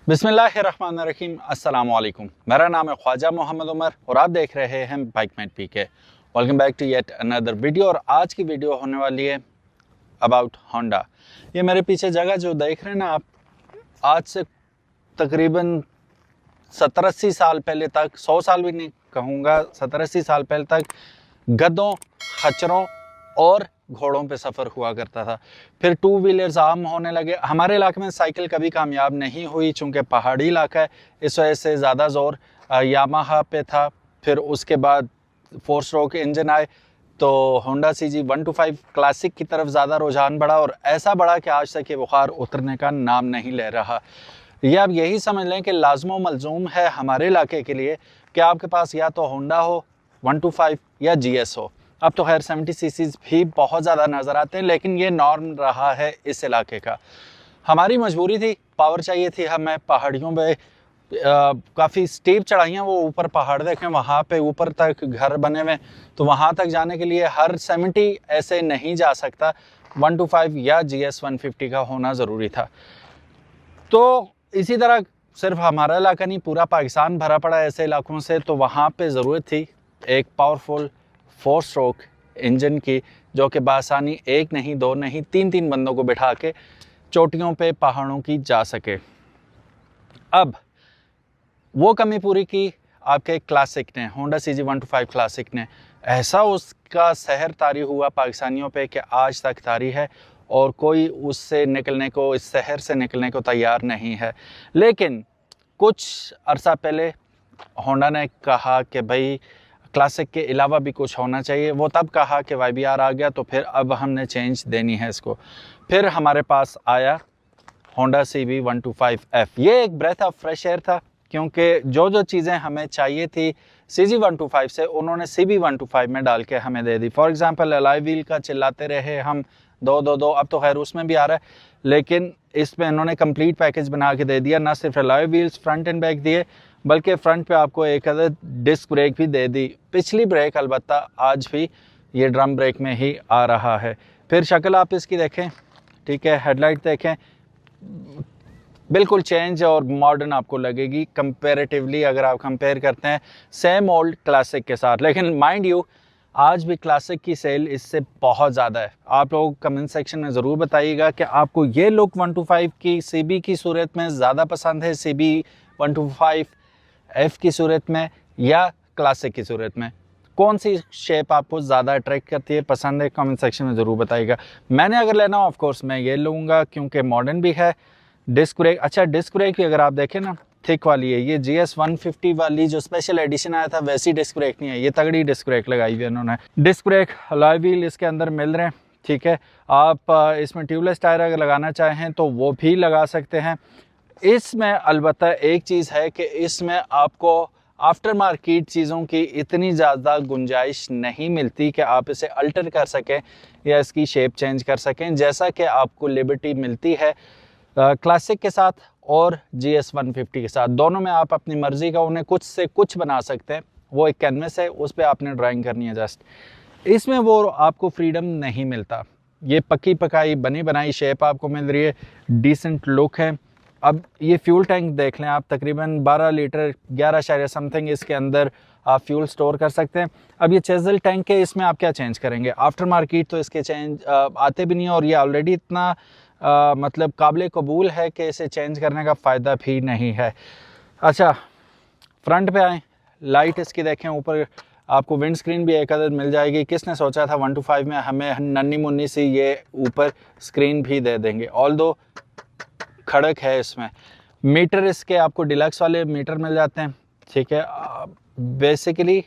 बिस्मिल्लाहिर्रहमानिर्रहीम अस्सलाम वालेकुम। मेरा नाम है ख्वाजा मोहम्मद उमर और आप देख रहे हैं Bikeman PK. Welcome back to yet another video. और आज की वीडियो होने वाली है अबाउट होंडा। ये मेरे पीछे जगह जो देख रहे हैं ना आप, आज से तकरीबन 70-80 साल पहले तक, 100 साल भी नहीं कहूँगा, 70-80 साल पहले तक गधों, खच्चरों और घोड़ों पे सफ़र हुआ करता था। फिर टू व्हीलर्स आम होने लगे। हमारे इलाके में साइकिल कभी कामयाब नहीं हुई चूँकि पहाड़ी इलाका है, इस वजह से ज़्यादा ज़ोर यामाहा पे था। फिर उसके बाद 4 स्ट्रोक इंजन आए तो होंडा CG 125 क्लासिक की तरफ ज़्यादा रुझान बढ़ा और ऐसा बढ़ा कि आज तक ये बुखार उतरने का नाम नहीं ले रहा। ये आप यही समझ लें कि लाजमो मलजूम है हमारे इलाके के लिए कि आपके पास या तो होंडा हो 125 या GS हो। अब तो खैर 70 सीसीज भी बहुत ज़्यादा नज़र आते हैं, लेकिन ये नॉर्म रहा है इस इलाके का। हमारी मजबूरी थी, पावर चाहिए थी हमें। पहाड़ियों पे काफ़ी स्टीप चढ़ाइयाँ, वो ऊपर पहाड़ देखें, वहाँ पे ऊपर तक घर बने हुए, तो वहाँ तक जाने के लिए हर 70 ऐसे नहीं जा सकता। 125 या GS 150 का होना ज़रूरी था। तो इसी तरह सिर्फ हमारा इलाका नहीं, पूरा पाकिस्तान भरा पड़ा ऐसे इलाकों से, तो वहाँ पे ज़रूरत थी एक पावरफुल 4 स्ट्रोक इंजन की, जो कि बासानी एक नहीं, दो नहीं, तीन बंदों को बिठा के चोटियों पे पहाड़ों की जा सके। अब वो कमी पूरी की आपके क्लासिक ने, होंडा CG 125 क्लासिक ने। ऐसा उसका सहर तारी हुआ पाकिस्तानियों पे कि आज तक तारी है और कोई उससे निकलने को, इस शहर से निकलने को तैयार नहीं है। लेकिन कुछ अरसा पहले होंडा ने कहा कि भाई क्लासिक के अलावा भी कुछ होना चाहिए। वो तब कहा कि YBR आ गया, तो फिर अब हमने चेंज देनी है इसको। फिर हमारे पास आया होंडा CB 125F। ये एक ब्रेथ ऑफ फ्रेश एयर था, क्योंकि जो चीज़ें हमें चाहिए थी CG 125 से, उन्होंने CB 125 में डाल के हमें दे दी। फॉर एग्जांपल एलॉय व्हील का चिल्लाते रहे हम, दो, अब तो खैर उसमें भी आ रहा है, लेकिन इसमें इन्होंने कंप्लीट पैकेज बना के दे दिया। ना सिर्फ alloy wheels front end back दिए, बल्कि फ्रंट पे आपको एक अदर डिस्क ब्रेक भी दे दी। पिछली ब्रेक अलबत्ता आज भी ये ड्रम ब्रेक में ही आ रहा है। फिर शक्ल आप इसकी देखें, ठीक है, हेडलाइट देखें, बिल्कुल चेंज और मॉडर्न आपको लगेगी कंपैरेटिवली, अगर आप कंपेयर करते हैं सेम ओल्ड क्लासिक के साथ। लेकिन माइंड यू, आज भी क्लासिक की सेल इससे बहुत ज़्यादा है। आप लोग कमेंट सेक्शन में ज़रूर बताइएगा कि आपको ये लुक 125 की CB की सूरत में ज़्यादा पसंद है, CB 125F की सूरत में, या क्लासिक की सूरत में। कौन सी शेप आपको ज़्यादा अट्रैक्ट करती है, पसंद है, कमेंट सेक्शन में ज़रूर बताइएगा। मैंने अगर लेना हो ऑफकोर्स मैं ये लूँगा, क्योंकि मॉडर्न भी है। डिस्क ब्रेक, अच्छा डिस्क ब्रेक भी अगर आप देखें ना, थिक वाली है। ये GS 150 वाली जो स्पेशल एडिशन आया था, वैसी डिस्क ब्रेक नहीं है, ये तगड़ी डिस्क ब्रेक लगाई हुई है इन्होंने। डिस्क ब्रेक, अलॉय व्हील इसके अंदर मिल रहे हैं, ठीक है। आप इसमें ट्यूबलेस टायर अगर लगाना चाहें तो वो भी लगा सकते हैं। इसमें अलबत्ता एक चीज़ है कि इसमें आपको आफ्टर मार्केट चीज़ों की इतनी ज़्यादा गुंजाइश नहीं मिलती कि आप इसे अल्टर कर सकें या इसकी शेप चेंज कर सकें, जैसा कि आपको लिबर्टी मिलती है क्लासिक के साथ और GS 150 के साथ। दोनों में आप अपनी मर्ज़ी का उन्हें कुछ से कुछ बना सकते हैं। वो एक कैनवस है, उस पर आपने ड्राइंग करनी है जस्ट। इसमें वो आपको फ्रीडम नहीं मिलता। ये पक्की पकाई बनी बनाई शेप आपको मिल रही है, डिसेंट लुक है। अब ये फ्यूल टैंक देख लें आप, तकरीबन 12 लीटर 11 समथिंग इसके अंदर आप फ्यूल स्टोर कर सकते हैं। अब ये चेजल टैंक है, इसमें आप क्या चेंज करेंगे? आफ्टर मार्केट तो इसके चेंज आते भी नहीं, और ये ऑलरेडी इतना मतलब काबिल कबूल है कि इसे चेंज करने का फ़ायदा भी नहीं है। अच्छा, फ्रंट पे आएँ, लाइट इसकी देखें, ऊपर आपको विंड स्क्रीन भी एक अदद मिल जाएगी। किसने सोचा था 125 में हमें नन्ही मुन्नी सी ये ऊपर स्क्रीन भी दे देंगे, ऑल्दो खड़क है इसमें। मीटर इसके आपको डिलक्स वाले मीटर मिल जाते हैं, ठीक है। बेसिकली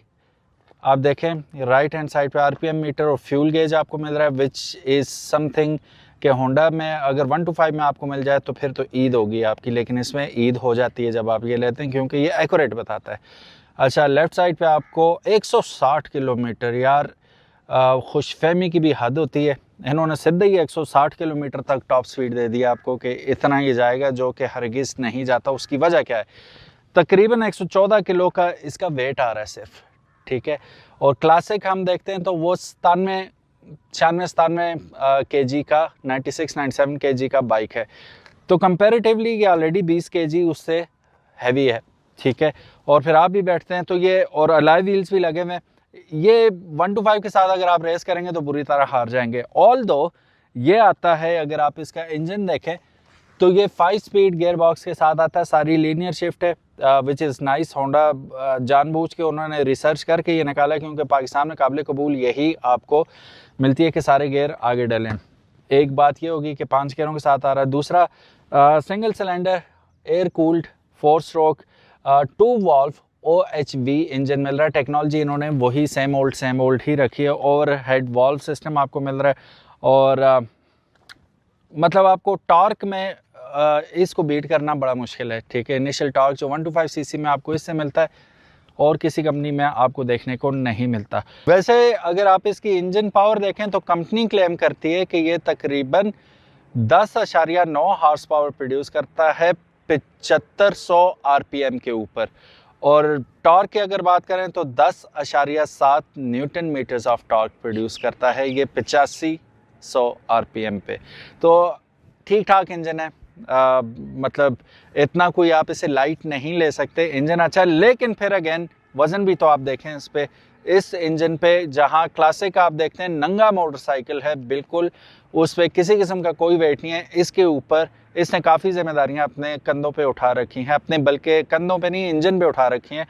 आप देखें राइट हैंड साइड पे RPM मीटर और फ्यूल गेज आपको मिल रहा है, विच इज़ समथिंग कि होंडा में अगर 125 में आपको मिल जाए तो फिर तो ईद होगी आपकी, लेकिन इसमें ईद हो जाती है जब आप ये लेते हैं, क्योंकि ये एक्यूरेट बताता है। अच्छा, लेफ़्ट साइड पे आपको 160 किलोमीटर, यार खुशफहमी की भी हद होती है। इन्होंने सीधे ही 160 किलोमीटर तक टॉप स्पीड दे दिया आपको कि इतना ही जाएगा, जो कि हरगिज़ नहीं जाता। उसकी वजह क्या है? तकरीबन 114 किलो का इसका वेट आ रहा है सिर्फ, ठीक है। और क्लासिक हम देखते हैं तो वो 96-97 kg का, 96-97 kg का बाइक है। तो कंपैरेटिवली ये ऑलरेडी 20 kg उससे हैवी है, ठीक है। और फिर आप भी बैठते हैं तो ये, और अलॉय व्हील्स भी लगे हुए हैं, ये 125 के साथ अगर आप रेस करेंगे तो बुरी तरह हार जाएंगे। ऑल दो ये आता है, अगर आप इसका इंजन देखें तो ये 5 स्पीड गियर बॉक्स के साथ आता है, सारी लीनियर शिफ्ट है, विच इज़ नाइस। होंडा जानबूझ के उन्होंने रिसर्च करके ये निकाला, क्योंकि पाकिस्तान में काबिल कबूल यही आपको मिलती है कि सारे गियर आगे डलें। एक बात ये होगी कि 5 गियरों के साथ आ रहा है। दूसरा, single cylinder air cooled 4 stroke 2 valve OHV engine मिल रहा है। टेक्नोलॉजी इन्होंने वही सेम ओल्ड ही रखी है, और हेड वाल्व सिस्टम आपको मिल रहा है। और मतलब आपको टॉर्क में इसको बीट करना बड़ा मुश्किल है, ठीक है। इनिशियल टॉर्क जो 125 सीसी में आपको इससे मिलता है और किसी कंपनी में आपको देखने को नहीं मिलता। वैसे अगर आप इसकी इंजन पावर देखें तो कंपनी क्लेम करती है कि ये तकरीबन 10.9 हार्स पावर प्रोड्यूस करता है 7500 RPM के ऊपर, और टॉर्क की अगर बात करें तो 10.7 newton metres of torque produce करता है ये 8500 RPM पे। तो ठीक ठाक इंजन है, मतलब इतना कोई आप इसे लाइट नहीं ले सकते। इंजन अच्छा है, लेकिन फिर अगेन वज़न भी तो आप देखें इस पे, इस इंजन पे जहाँ क्लासिक आप देखते हैं नंगा मोटरसाइकिल है बिल्कुल, उस पर किसी किस्म का कोई वेट नहीं है। इसके ऊपर इसने काफ़ी जिम्मेदारियाँ अपने कंधों पे उठा रखी हैं, अपने बल्कि कंधों पे नहीं इंजन पे उठा रखी हैं।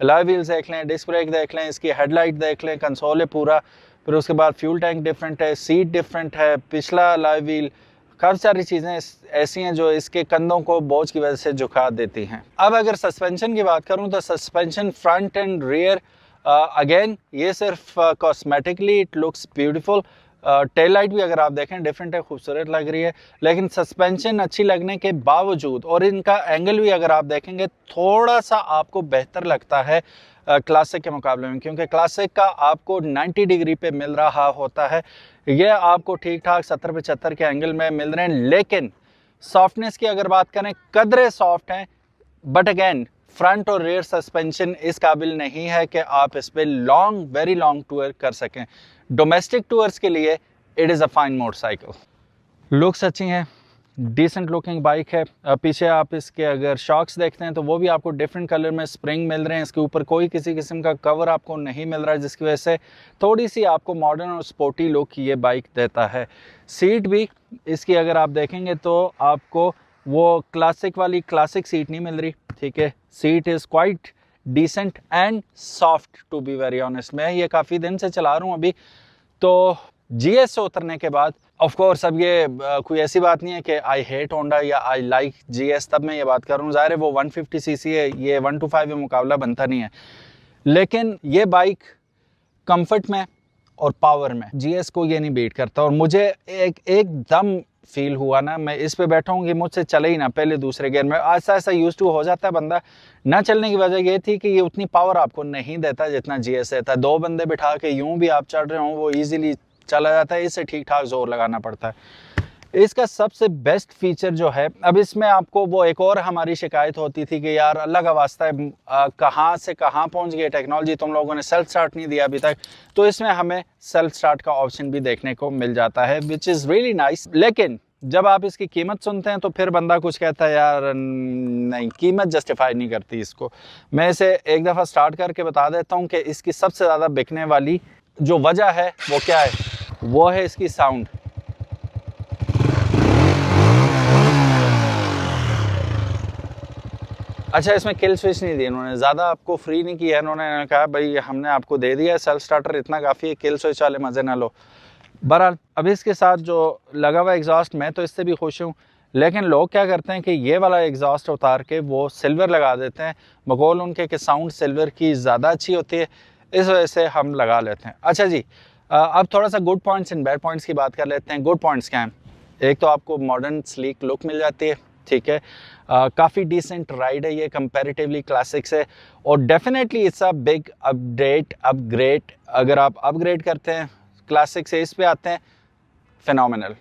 अलॉय व्हील्स देख लें, डिस्क ब्रेक देख लें, इसकी हेडलाइट देख लें, कंसोल है पूरा, फिर उसके बाद फ्यूल टैंक डिफरेंट है, सीट डिफरेंट है, पिछला अलॉय व्हील, काफ़ी सारी चीज़ें ऐसी हैं जो इसके कंधों को बोझ की वजह से झुका देती हैं। अब अगर सस्पेंशन की बात करूं तो suspension front end rear again ये सिर्फ cosmetically it looks beautiful. Tail light भी अगर आप देखें डिफरेंट है, खूबसूरत लग रही है, लेकिन सस्पेंशन अच्छी लगने के बावजूद और इनका एंगल भी अगर आप देखेंगे थोड़ा सा आपको बेहतर लगता है क्लासिक के मुकाबले में, क्योंकि क्लासिक का आपको 90 डिग्री पे मिल रहा होता है, ये आपको ठीक ठाक 70-75 के एंगल में मिल रहे हैं। लेकिन सॉफ्टनेस की अगर बात करें, कदरे सॉफ्ट हैं, बट अगेन फ्रंट और रियर सस्पेंशन इस काबिल नहीं है कि आप इस पर लॉन्ग, वेरी लॉन्ग टूर कर सकें। डोमेस्टिक टूर्स के लिए it is a fine motorcycle. Looks अच्छी हैं, डिसेंट लुकिंग बाइक है। पीछे आप इसके अगर शॉक्स देखते हैं तो वो भी आपको डिफरेंट कलर में स्प्रिंग मिल रहे हैं। इसके ऊपर कोई किसी किस्म का कवर आपको नहीं मिल रहा है, जिसकी वजह से थोड़ी सी आपको मॉडर्न और स्पोर्टी लुक ये बाइक देता है। सीट भी इसकी अगर आप देखेंगे तो आपको वो क्लासिक वाली क्लासिक सीट नहीं मिल रही, ठीक है। Seat is quite decent and soft to be very honest. मैं ये काफ़ी दिन से चला रहा हूँ अभी, तो GS से उतरने के बाद ऑफ कोर्स अब ये कोई ऐसी बात नहीं है कि आई हेट होंडा या आई लाइक GS, तब मैं ये बात कर रहा हूँ। ज़ाहिर है वो 150 सीसी है, ये 125 में मुकाबला बनता नहीं है, लेकिन ये बाइक कंफर्ट में और पावर में GS को ये नहीं बीट करता। और मुझे एकदम फील हुआ ना, मैं इस पे बैठा हूँ कि मुझसे चले ही ना, पहले दूसरे गियर में ऐसा ऐसा यूज टू हो जाता है बंदा। ना चलने की वजह ये थी कि ये उतनी पावर आपको नहीं देता जितना GS देता है। 2 बंदे बिठा के यूं भी आप चढ़ रहे हो वो ईजिली चला जाता है, इससे ठीक ठाक जोर लगाना पड़ता है। इसका सबसे बेस्ट फीचर जो है, अब इसमें आपको वो एक और हमारी शिकायत होती थी कि यार अल्लाह का वास्ता है कहाँ से कहाँ पहुँच गई टेक्नोलॉजी, तुम लोगों ने सेल्फ स्टार्ट नहीं दिया अभी तक। तो इसमें हमें सेल्फ स्टार्ट का ऑप्शन भी देखने को मिल जाता है, विच इज़ रियली नाइस। लेकिन जब आप इसकी कीमत सुनते हैं तो फिर बंदा कुछ कहता है यार नहीं, कीमत जस्टिफाई नहीं करती इसको। मैं इसे एक दफ़ा स्टार्ट करके बता देता हूँ कि इसकी सबसे ज़्यादा बिकने वाली जो वजह है वो क्या है, वो है इसकी साउंड। अच्छा, इसमें किल स्विच नहीं दी इन्होंने, ज़्यादा आपको फ्री नहीं किया इन्होंने कहा भाई हमने आपको दे दिया है सेल्फ स्टार्टर, इतना काफ़ी है, किल स्विच वाले मज़े ना लो। बहरहाल अब इसके साथ जो लगा हुआ एग्जॉस्ट, मैं तो इससे भी खुश हूँ, लेकिन लोग क्या करते हैं कि ये वाला एग्जॉस्ट उतार के वो सिल्वर लगा देते हैं, बकौल उनके कि साउंड सिल्वर की ज़्यादा अच्छी होती है, इस वजह से हम लगा लेते हैं। अच्छा जी, अब थोड़ा सा good points and bad points की बात कर लेते हैं। गुड पॉइंट्स क्या हैं? एक तो आपको मॉडर्न स्लीक लुक मिल जाती है, ठीक है। काफ़ी डिसेंट राइड है ये कंपैरेटिवली क्लासिक से, और definitely it's a big upgrade. अगर आप अपग्रेड करते हैं क्लासिक से इस पे आते हैं, phenomenal,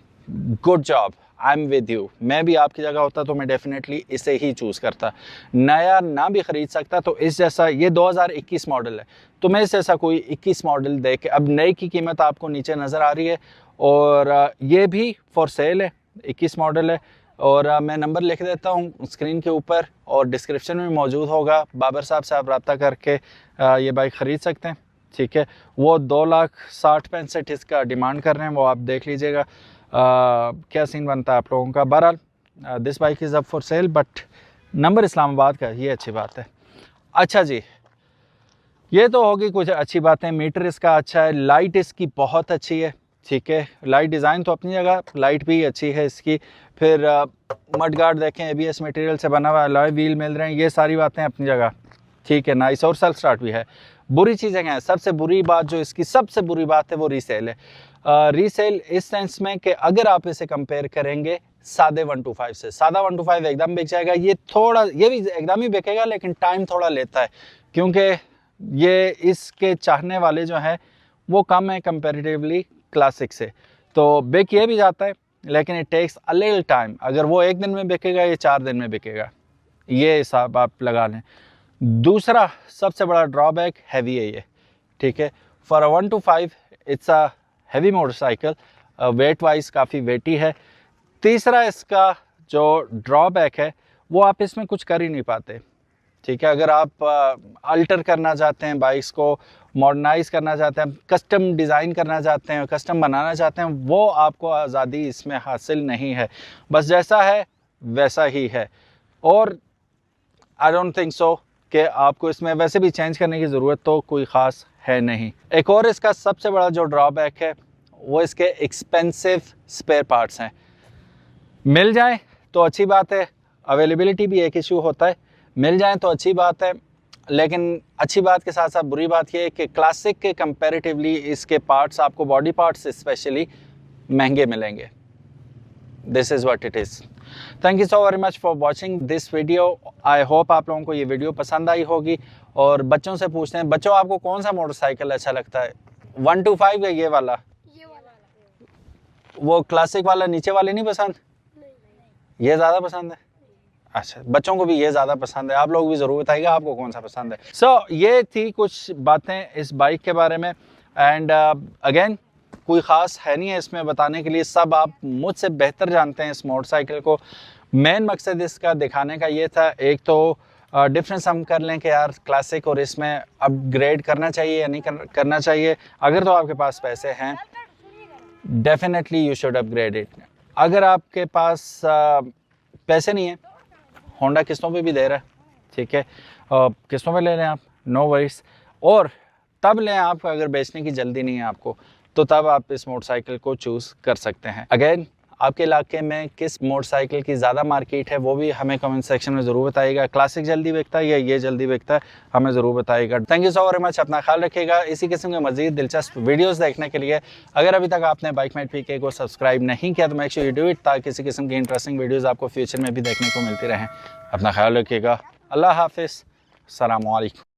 good job, I am with you. मैं भी आपकी जगह होता तो मैं डेफिनेटली इसे ही चूज़ करता। नया ना भी ख़रीद सकता तो इस जैसा, ये 2021 मॉडल है तो मैं इस जैसा कोई 21 मॉडल देख के, अब नई की कीमत आपको नीचे नज़र आ रही है और ये भी फॉर सेल है, 21 मॉडल है और मैं नंबर लिख देता हूँ स्क्रीन के ऊपर और डिस्क्रिप्शन में मौजूद होगा। बाबर साहब से आप रब्ता करके ये बाइक ख़रीद सकते हैं, ठीक है। वो 2,60,65 इसका डिमांड कर रहे हैं, वो आप देख लीजिएगा क्या सीन बनता है आप लोगों का। बहरहाल this bike is up for sale, but number Islamabad का, ये अच्छी बात है। अच्छा जी, ये तो होगी कुछ अच्छी बातें। मीटर इसका अच्छा है, लाइट इसकी बहुत अच्छी है, ठीक है। लाइट डिज़ाइन तो अपनी जगह, लाइट भी अच्छी है इसकी। फिर मड गार्ड देखें, ABS मटेरियल से बना हुआ, अलॉय व्हील मिल रहे हैं, ये सारी बातें अपनी जगह, ठीक है, नाइस। और सेल्फ स्टार्ट भी है। बुरी चीज़ें क्या हैं? सबसे बुरी बात जो इसकी सबसे बुरी बात है वो रीसेल है। रीसेल इस सेंस में कि अगर आप इसे कंपेयर करेंगे सादे 125 से, सादा 125 एकदम बिक जाएगा, ये थोड़ा, ये भी एकदम ही बिकेगा लेकिन टाइम थोड़ा लेता है, क्योंकि ये इसके चाहने वाले जो हैं वो कम है कंपैरेटिवली क्लासिक से। तो बिक ये भी जाता है लेकिन it takes a little time. अगर वो 1 दिन में बिकेगा, ये 4 दिन में बिकेगा, ये हिसाब आप लगा लें। दूसरा सबसे बड़ा ड्रॉबैक हैवी है ये, ठीक है। For a 125 it's a heavy motorcycle, wait wise काफ़ी वेटी है। तीसरा इसका जो ड्रॉबैक है वो आप इसमें कुछ कर ही नहीं पाते, ठीक है। अगर आप अल्टर करना चाहते हैं, बाइक्स को मॉडर्नाइज करना चाहते हैं, कस्टम डिज़ाइन करना चाहते हैं, कस्टम बनाना चाहते हैं, वो आपको आज़ादी इसमें हासिल नहीं है। बस जैसा है वैसा ही है। और आई डोंट थिंक सो कि आपको इसमें वैसे भी चेंज करने की ज़रूरत तो कोई ख़ास है नहीं। एक और इसका सबसे बड़ा जो ड्रॉबैक है वो इसके एक्सपेंसिव स्पेयर पार्ट्स हैं। मिल जाए तो अच्छी बात है, अवेलेबिलिटी भी एक इशू होता है, मिल जाए तो अच्छी बात है, लेकिन अच्छी बात के साथ साथ बुरी बात यह है कि क्लासिक के कंपैरेटिवली इसके पार्ट्स, आपको बॉडी पार्ट्स स्पेशली महंगे मिलेंगे। This is what it is. Thank you so very much for watching this video. I hope आप लोगों को ये वीडियो पसंद आई होगी। और बच्चों से पूछते हैं, बच्चों आपको कौन सा मोटरसाइकिल अच्छा लगता है? 125 है ये वाला? वो क्लासिक वाला नीचे वाले नहीं पसंद? ये ज़्यादा पसंद है? अच्छा, बच्चों को भी ये ज़्यादा पसंद है। आप लोग भी ज़रूर बताइएगा आपको कौन सा पसंद है। सो ये थी कुछ बातें इस बाइक के बारे में। एंड अगेन कोई ख़ास है नहीं है इसमें बताने के लिए, सब आप मुझसे बेहतर जानते हैं इस मोटरसाइकिल को। मेन मकसद इसका दिखाने का ये था, एक तो डिफरेंस हम कर लें कि यार क्लासिक और इसमें अपग्रेड करना चाहिए या नहीं करना चाहिए। अगर तो आपके पास पैसे हैं, definitely you should upgrade it. अगर आपके पास पैसे नहीं है, होंडा किस्तों पे भी दे रहा है, ठीक है, किस्तों पे ले लें आप, नो वरीज। और तब लें आप अगर बेचने की जल्दी नहीं है आपको, तो तब आप इस मोटरसाइकिल को चूज़ कर सकते हैं। अगेन आपके इलाके में किस मोटरसाइकिल की ज़्यादा मार्केट है वो भी हमें कमेंट सेक्शन में ज़रूर बताइएगा। क्लासिक जल्दी बिकता है या ये जल्दी बिकता है, हमें ज़रूर बताइएगा। Thank you so very much, अपना ख्याल रखिएगा। इसी किस्म के मज़ीद दिलचस्प वीडियोस देखने के लिए अगर अभी तक आपने बाइकमेट पीके को सब्सक्राइब नहीं किया तो make sure you do it, ताकि किसी किस्म की इंटरेस्टिंग वीडियोज़ आपको फ्यूचर में भी देखने को मिलती रहें। अपना ख्याल रखिएगा। अल्लाह हाफिज़, अस्सलामु अलैकुम।